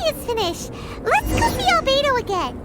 is finished. Let's go see Albedo again.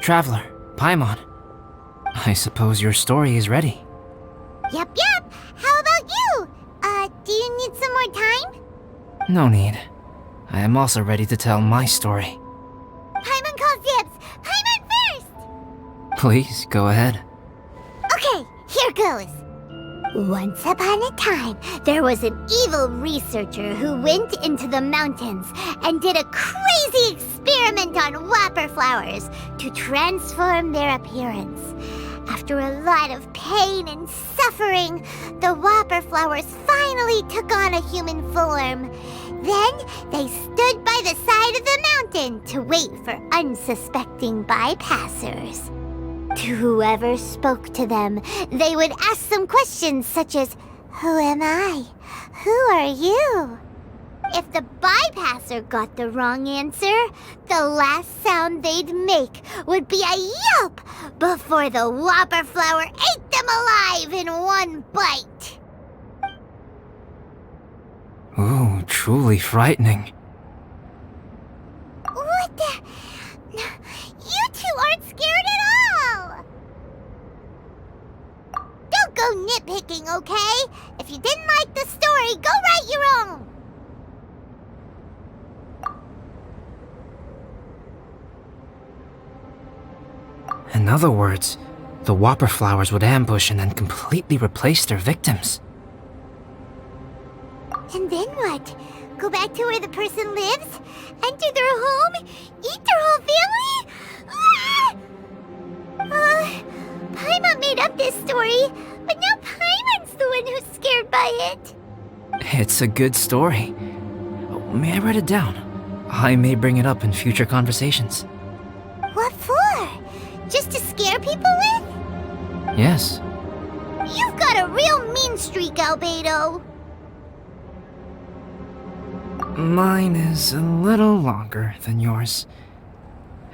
Traveler, Paimon. I suppose your story is ready. Yep. How about you? Do you need some more time? No need. I am also ready to tell my story. Paimon calls dibs. Paimon first! Please, go ahead. Okay, here goes. Once upon a time, there was an evil researcher who went into the mountains and did a crazy experiment on whopper flowers to transform their appearance. After a lot of pain and suffering, the whopper flowers finally took on a human form. Then they stood by the side of the mountain to wait for unsuspecting bypassers. To whoever spoke to them, they would ask some questions such as, "Who am I? Who are you?" If the bypasser got the wrong answer, the last sound they'd make would be a yelp before the whopper flower ate them alive in one bite. Ooh, truly frightening. What the? You two aren't scared at all! Don't go nitpicking, okay? If you didn't like the story, go write your own! In other words, the whopper flowers would ambush and then completely replace their victims. And then what? Go back to where the person lives? Enter their home? Eat their whole family? Paimon made up this story, but now Paimon's the one who's scared by it. It's a good story. May I write it down? I may bring it up in future conversations. What for? Just to scare people with? Yes. You've got a real mean streak, Albedo. Mine is a little longer than yours.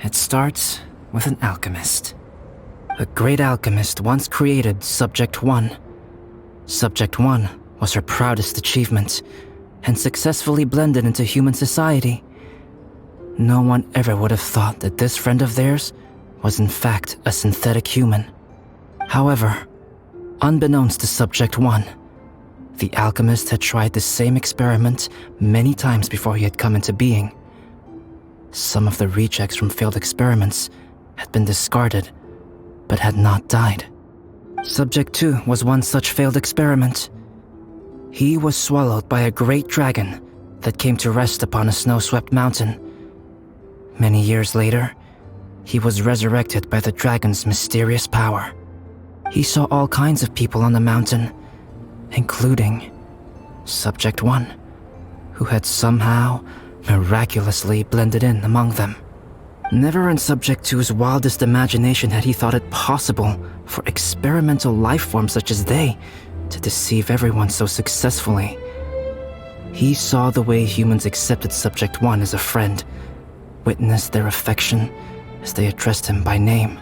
It starts with an alchemist. A great alchemist once created Subject 1. Subject 1 was her proudest achievement, and successfully blended into human society. No one ever would have thought that this friend of theirs was in fact a synthetic human. However, unbeknownst to Subject 1, the alchemist had tried the same experiment many times before he had come into being. Some of the rejects from failed experiments had been discarded, but had not died. Subject 2 was one such failed experiment. He was swallowed by a great dragon that came to rest upon a snow-swept mountain. Many years later, he was resurrected by the dragon's mysterious power. He saw all kinds of people on the mountain, including Subject 1, who had somehow miraculously blended in among them. Never in Subject 2's wildest imagination had he thought it possible for experimental life forms such as they to deceive everyone so successfully. He saw the way humans accepted Subject 1 as a friend, witnessed their affection as they addressed him by name.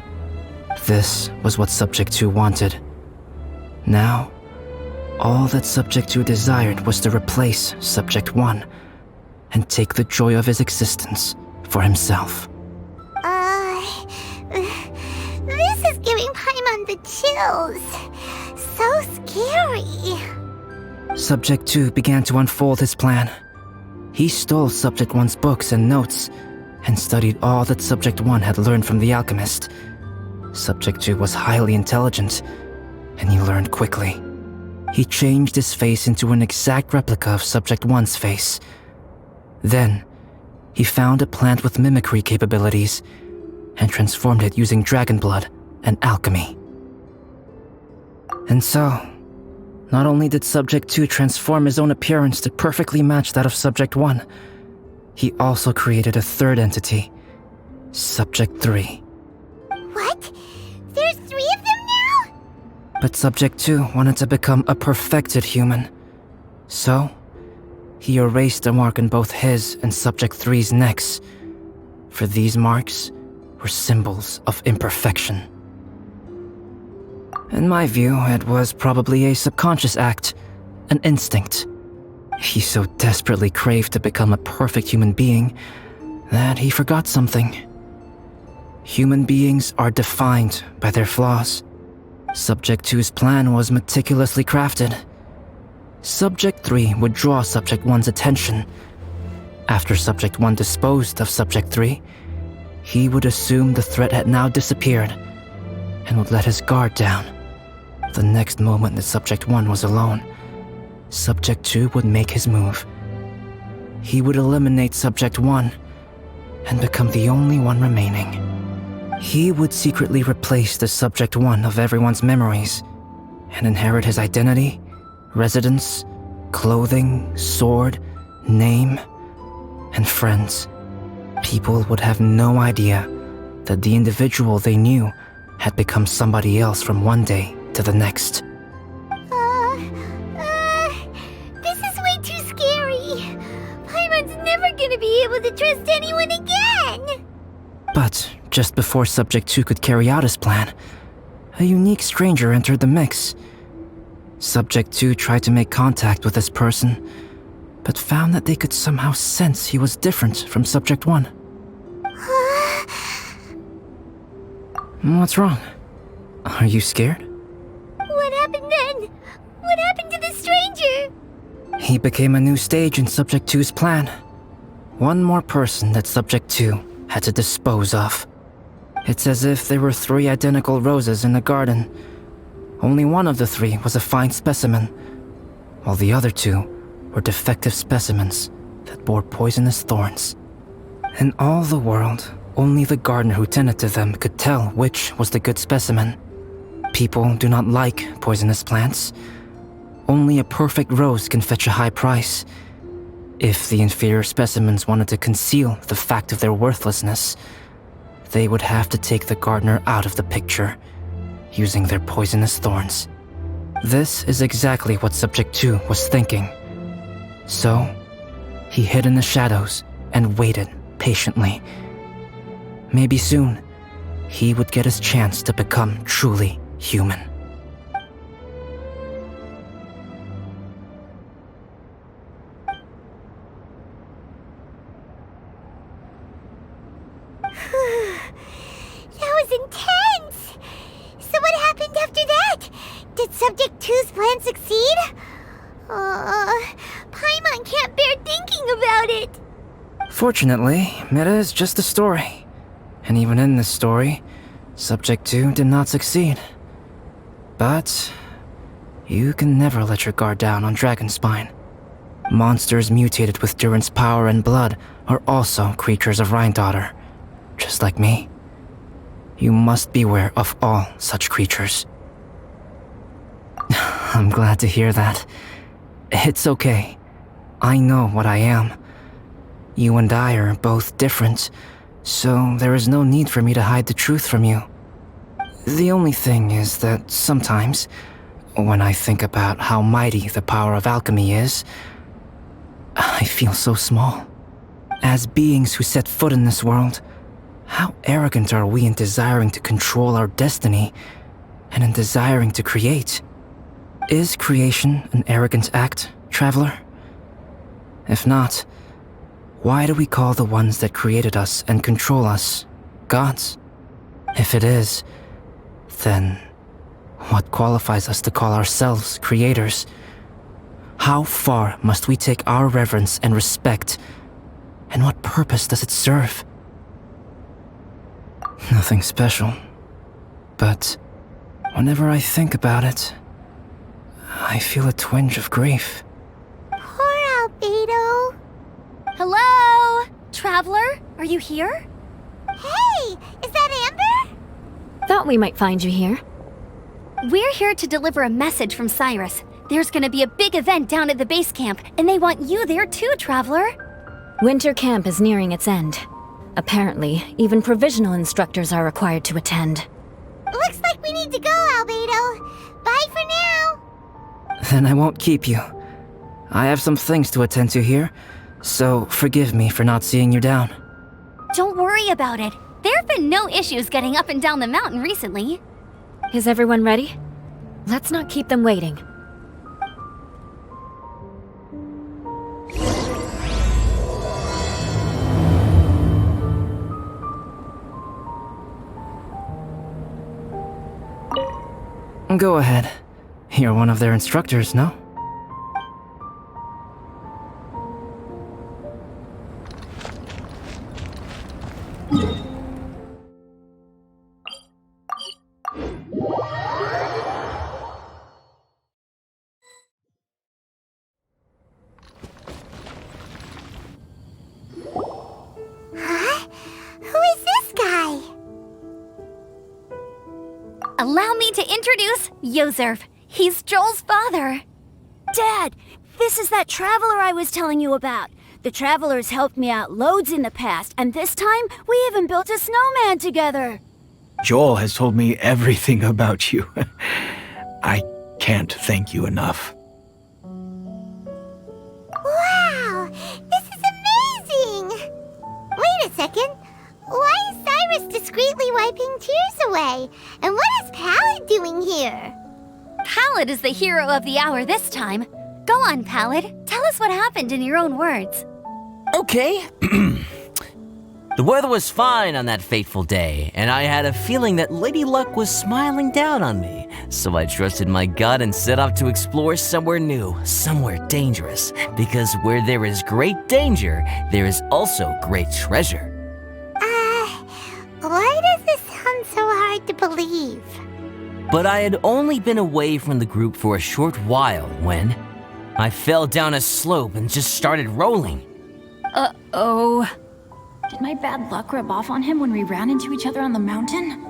This was what Subject 2 wanted. Now, all that Subject 2 desired was to replace Subject 1 and take the joy of his existence for himself. This is giving Paimon the chills. So scary. Subject 2 began to unfold his plan. He stole Subject 1's books and notes and studied all that Subject 1 had learned from the alchemist. Subject 2 was highly intelligent, and he learned quickly. He changed his face into an exact replica of Subject 1's face. Then, he found a plant with mimicry capabilities and transformed it using dragon blood and alchemy. And so, not only did Subject 2 transform his own appearance to perfectly match that of Subject 1, he also created a third entity, Subject 3. What? There's 3 of them now? But Subject 2 wanted to become a perfected human. So, he erased a mark on both his and Subject 3's necks, for these marks were symbols of imperfection. In my view, it was probably a subconscious act, an instinct. He so desperately craved to become a perfect human being that he forgot something. Human beings are defined by their flaws. Subject 2's plan was meticulously crafted. Subject 3 would draw Subject 1's attention. After Subject 1 disposed of Subject 3, he would assume the threat had now disappeared and would let his guard down. The next moment that Subject 1 was alone, Subject 2 would make his move. He would eliminate Subject 1 and become the only one remaining. He would secretly replace the Subject 1 of everyone's memories and inherit his identity, residence, clothing, sword, name, and friends. People would have no idea that the individual they knew had become somebody else from one day to the next. This is way too scary. Paimon's never gonna be able to trust anyone again. But just before Subject 2 could carry out his plan, a unique stranger entered the mix. Subject 2 tried to make contact with this person, but found that they could somehow sense he was different from Subject 1. What's wrong? Are you scared? What happened then? What happened to the stranger? He became a new stage in Subject 2's plan. One more person that Subject 2 had to dispose of. It's as if there were 3 identical roses in a garden. Only one of the 3 was a fine specimen, while the other 2 were defective specimens that bore poisonous thorns. In all the world, only the gardener who tended to them could tell which was the good specimen. People do not like poisonous plants. Only a perfect rose can fetch a high price. If the inferior specimens wanted to conceal the fact of their worthlessness, they would have to take the gardener out of the picture, using their poisonous thorns. This is exactly what Subject 2 was thinking. So, he hid in the shadows and waited patiently. Maybe soon, he would get his chance to become truly human. That was intense! So what happened after that? Did Subject 2's plan succeed? Paimon can't bear thinking about it. Fortunately, it is just a story. And even in this story, Subject 2 did not succeed. But you can never let your guard down on Dragonspine. Monsters mutated with Durin's power and blood are also creatures of Rhine-Daughter, just like me. You must beware of all such creatures. I'm glad to hear that. It's okay. I know what I am. You and I are both different, so there is no need for me to hide the truth from you. The only thing is that sometimes, when I think about how mighty the power of alchemy is, I feel so small. As beings who set foot in this world, how arrogant are we in desiring to control our destiny and in desiring to create? Is creation an arrogant act, traveler? If not, why do we call the ones that created us and control us gods? If it is, then what qualifies us to call ourselves creators? How far must we take our reverence and respect, and what purpose does it serve? Nothing special, but whenever I think about it, I feel a twinge of grief. Poor Albedo. Hello? Traveler, are you here? Hey, is that Amber? Thought we might find you here. We're here to deliver a message from Cyrus. There's gonna be a big event down at the base camp, and they want you there too, Traveler. Winter camp is nearing its end. Apparently, even provisional instructors are required to attend. Looks like we need to go, Albedo. Bye for now. Then I won't keep you. I have some things to attend to here, so forgive me for not seeing you down. Don't worry about it. There have been no issues getting up and down the mountain recently. Is everyone ready? Let's not keep them waiting. Go ahead. You're one of their instructors, no? Huh? Who is this guy? Allow me to introduce Yozerv. He's Joel's father. Dad, this is that traveler I was telling you about. The traveler's helped me out loads in the past, and this time we even built a snowman together. Joel has told me everything about you. I can't thank you enough. Wow, this is amazing! Wait a second. Why is Cyrus discreetly wiping tears away? And what is Pallid doing here? Pallid is the hero of the hour this time. Go on, Pallid. Tell us what happened in your own words. Okay. The weather was fine on that fateful day, and I had a feeling that Lady Luck was smiling down on me. So I trusted my gut and set off to explore somewhere new, somewhere dangerous. Because where there is great danger, there is also great treasure. Why does this sound so hard to believe? But I had only been away from the group for a short while when I fell down a slope and just started rolling. Uh-oh. Did my bad luck rub off on him when we ran into each other on the mountain?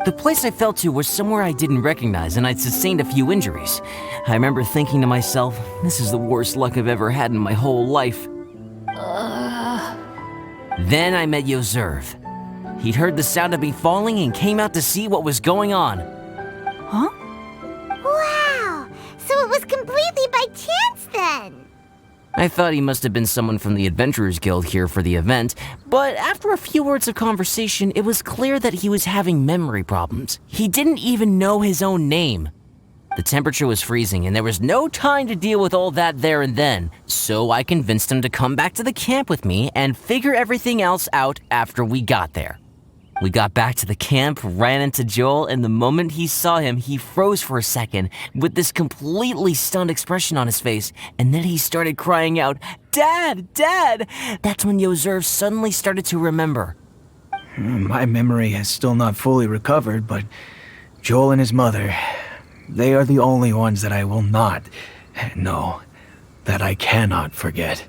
The place I fell to was somewhere I didn't recognize, and I'd sustained a few injuries. I remember thinking to myself, this is the worst luck I've ever had in my whole life. Then I met Yozerv. He'd heard the sound of me falling and came out to see what was going on. Huh? Wow, so it was completely by chance then. I thought he must have been someone from the Adventurers Guild here for the event, but after a few words of conversation, it was clear that he was having memory problems. He didn't even know his own name. The temperature was freezing, and there was no time to deal with all that there and then, so I convinced him to come back to the camp with me and figure everything else out after we got there. We got back to the camp, ran into Joel, and the moment he saw him, he froze for a second with this completely stunned expression on his face, and then he started crying out, "Dad! Dad!" That's when Yozerv suddenly started to remember. My memory has still not fully recovered, but Joel and his mother, they are the only ones that I will not, no, that I cannot forget.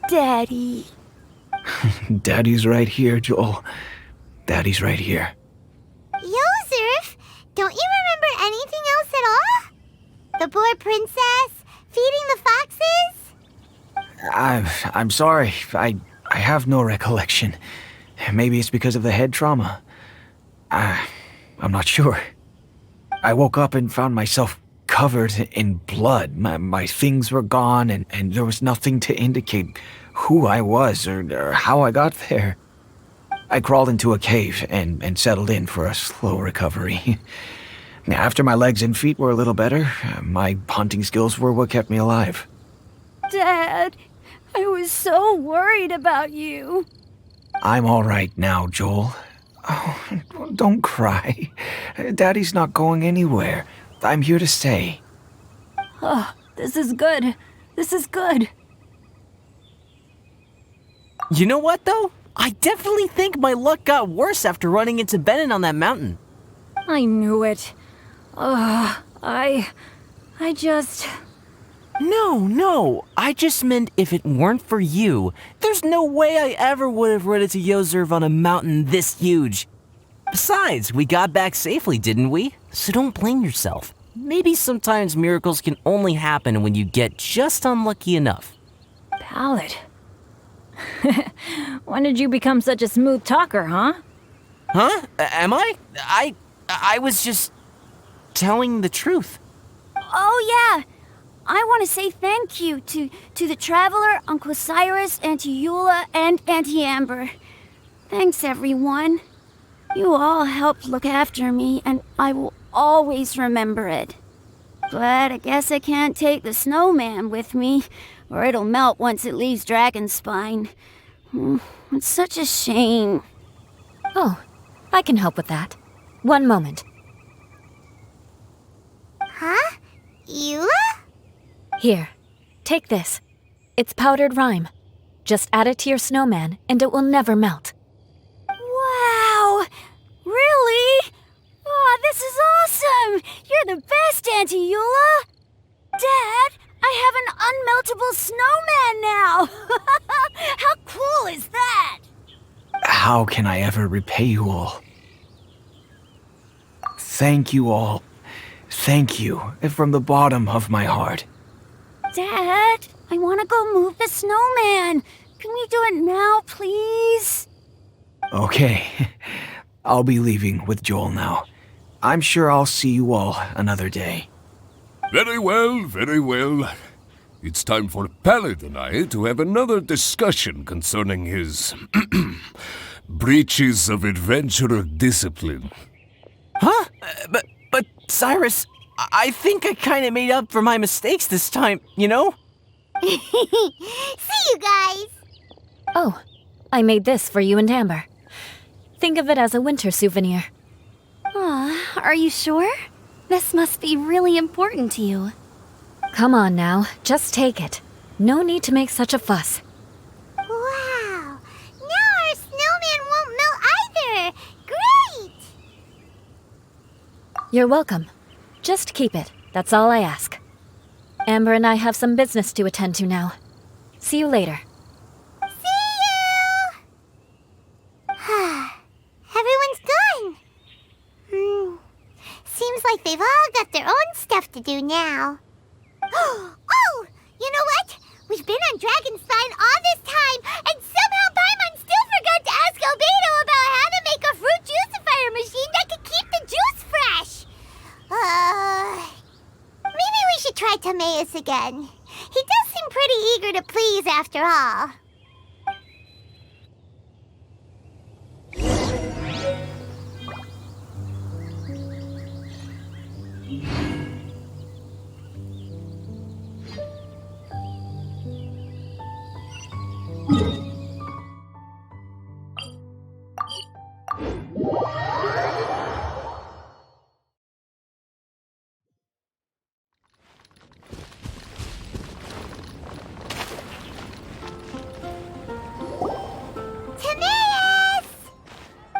Daddy. Daddy's right here, Joel. Daddy's right here. Yozerf, don't you remember anything else at all? The poor princess, feeding the foxes? I'm sorry. I have no recollection. Maybe it's because of the head trauma. I'm not sure. I woke up and found myself covered in blood. My things were gone, and there was nothing to indicate who I was or how I got there. I crawled into a cave and settled in for a slow recovery. After my legs and feet were a little better, my hunting skills were what kept me alive. Dad, I was so worried about you. I'm all right now, Joel. Oh, don't cry. Daddy's not going anywhere. I'm here to stay. Oh, this is good. This is good. You know what, though? I definitely think my luck got worse after running into Benin on that mountain. I knew it. I just... No, I just meant if it weren't for you, there's no way I ever would have run into Yozerv on a mountain this huge. Besides, we got back safely, didn't we? so don't blame yourself. Maybe sometimes miracles can only happen when you get just unlucky enough. Ballad. When did you become such a smooth talker, huh? Huh? Am I? I was just telling the truth. Oh, yeah. I want to say thank you to the Traveler, Uncle Cyrus, Auntie Eula, and Auntie Amber. Thanks, everyone. You all helped look after me, and I will always remember it. But I guess I can't take the snowman with me, or it'll melt once it leaves Dragonspine. It's such a shame. Oh, I can help with that. One moment. Huh? Eula? Here, take this. It's powdered rime. Just add it to your snowman, and it will never melt. Wow! Really? Oh, this is awesome! You're the best, Auntie Eula! Dad, I have an unmeltable snowman now! How cool is that? How can I ever repay you all? Thank you all. Thank you from the bottom of my heart. Dad, I want to go move the snowman. Can we do it now, please? Okay, I'll be leaving with Joel now. I'm sure I'll see you all another day. Very well, very well. It's time for Pallid and I to have another discussion concerning his breaches of adventurer discipline. Huh? But Cyrus, I think I kind of made up for my mistakes this time, you know? See you guys! Oh, I made this for you and Amber. Think of it as a winter souvenir. Aw, are you sure? This must be really important to you. Come on now, just take it. No need to make such a fuss. Wow! Now our snowman won't melt either! Great! You're welcome. Just keep it, that's all I ask. Amber and I have some business to attend to now. See you later. See you! Everyone's gone. Seems like they've all got their own stuff to do now. Oh! You know what? We've been on Dragonspine all this time, and somehow Paimon still forgot to ask Albedo about how to make a fruit juicifier machine that could keep the juice fresh. Maybe we should try Timaeus again. He does seem pretty eager to please after all.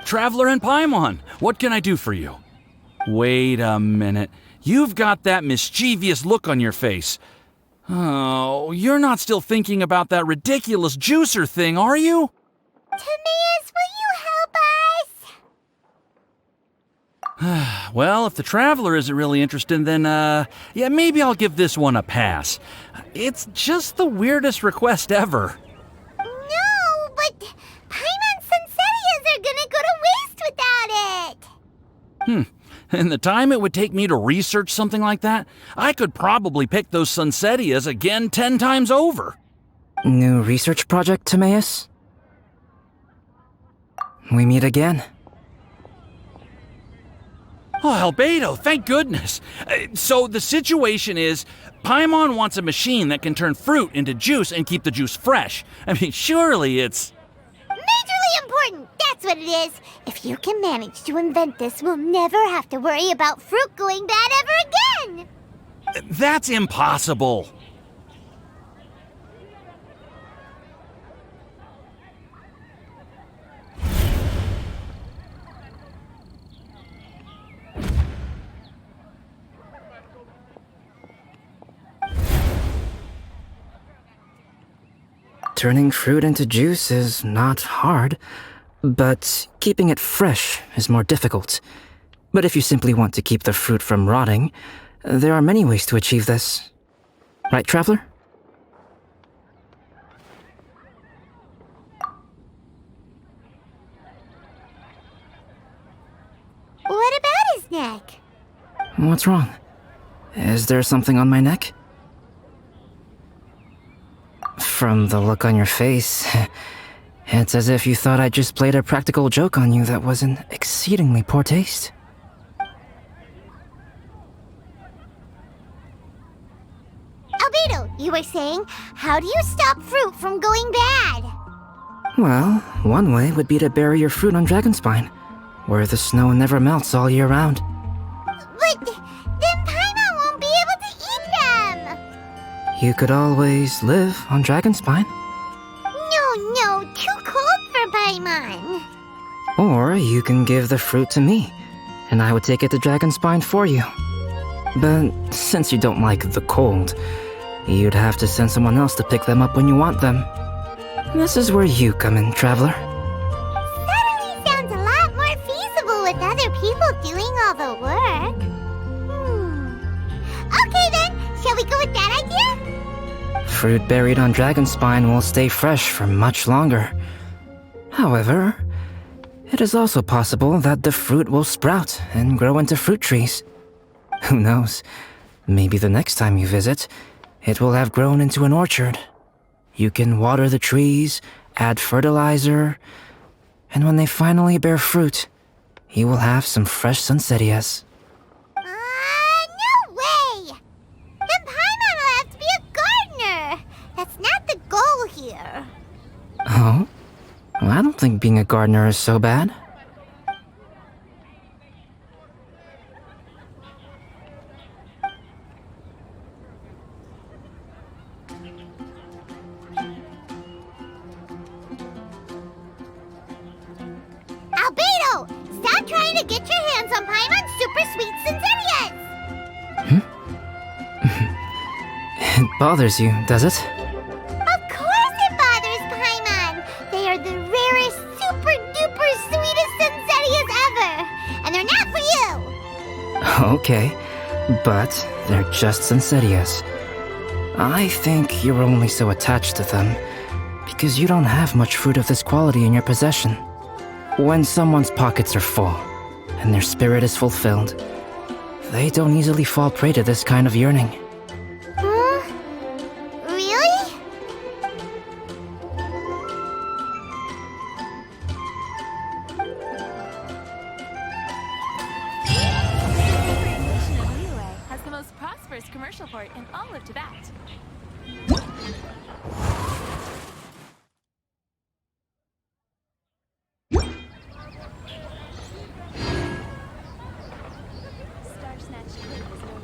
Traveler and Paimon, what can I do for you? Wait a minute. You've got that mischievous look on your face. Oh, you're not still thinking about that ridiculous juicer thing, are you? Timaeus, will you help us? Well, if the Traveler isn't really interested, then, yeah, maybe I'll give this one a pass. It's just the weirdest request ever. No, but Paimon's Sunsettias are gonna go to waste without it. In the time it would take me to research something like that, I could probably pick those Sunsettias again 10 times over. New research project, Timaeus? We meet again. Oh, Albedo, thank goodness. So the situation is, Paimon wants a machine that can turn fruit into juice and keep the juice fresh. I mean, surely it's... Majorly important, that's what it is. If you can manage to invent this, we'll never have to worry about fruit going bad ever again. That's impossible. Turning fruit into juice is not hard, but keeping it fresh is more difficult. But if you simply want to keep the fruit from rotting, there are many ways to achieve this. Right, Traveler? What about his neck? What's wrong? Is there something on my neck? From the look on your face, it's as if you thought I just played a practical joke on you that was in exceedingly poor taste. Albedo, you were saying, how do you stop fruit from going bad? Well, one way would be to bury your fruit on Dragonspine, where the snow never melts all year round. But then Paimon won't be able to eat them! You could always live on Dragonspine. No, too cold for Paimon. Or you can give the fruit to me, and I would take it to Dragonspine for you. But since you don't like the cold, you'd have to send someone else to pick them up when you want them. This is where you come in, Traveler. Suddenly sounds a lot more feasible with other people doing all the work. Okay then, shall we go with that idea? Fruit buried on Dragonspine will stay fresh for much longer. However, it is also possible that the fruit will sprout and grow into fruit trees. Who knows? Maybe the next time you visit, it will have grown into an orchard. You can water the trees, add fertilizer, and when they finally bear fruit, you will have some fresh sunsettias. No way! Then Paimon will have to be a gardener! That's not the goal here. Oh? Well, I don't think being a gardener is so bad. Albedo! Stop trying to get your hands on Paimon's super sweet Sinzenias! It bothers you, does it? Of course it bothers Paimon! They are the rarest, super duper sweetest Sinzenias ever! And they're not for you! Okay, but they're just Sunsettias. I think you're only so attached to them because you don't have much fruit of this quality in your possession. When someone's pockets are full and their spirit is fulfilled, they don't easily fall prey to this kind of yearning. Really? Has the most prosperous commercial port in all of Tibet.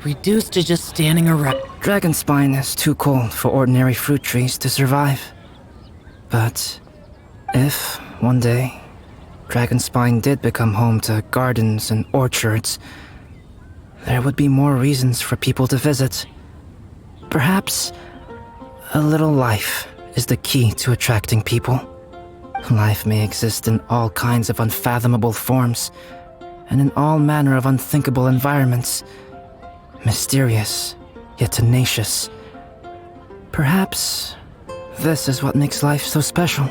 Reduced to just standing around. Dragonspine is too cold for ordinary fruit trees to survive. But if, one day, Dragonspine did become home to gardens and orchards, there would be more reasons for people to visit. Perhaps a little life is the key to attracting people. Life may exist in all kinds of unfathomable forms, and in all manner of unthinkable environments. Mysterious, yet tenacious. Perhaps this is what makes life so special.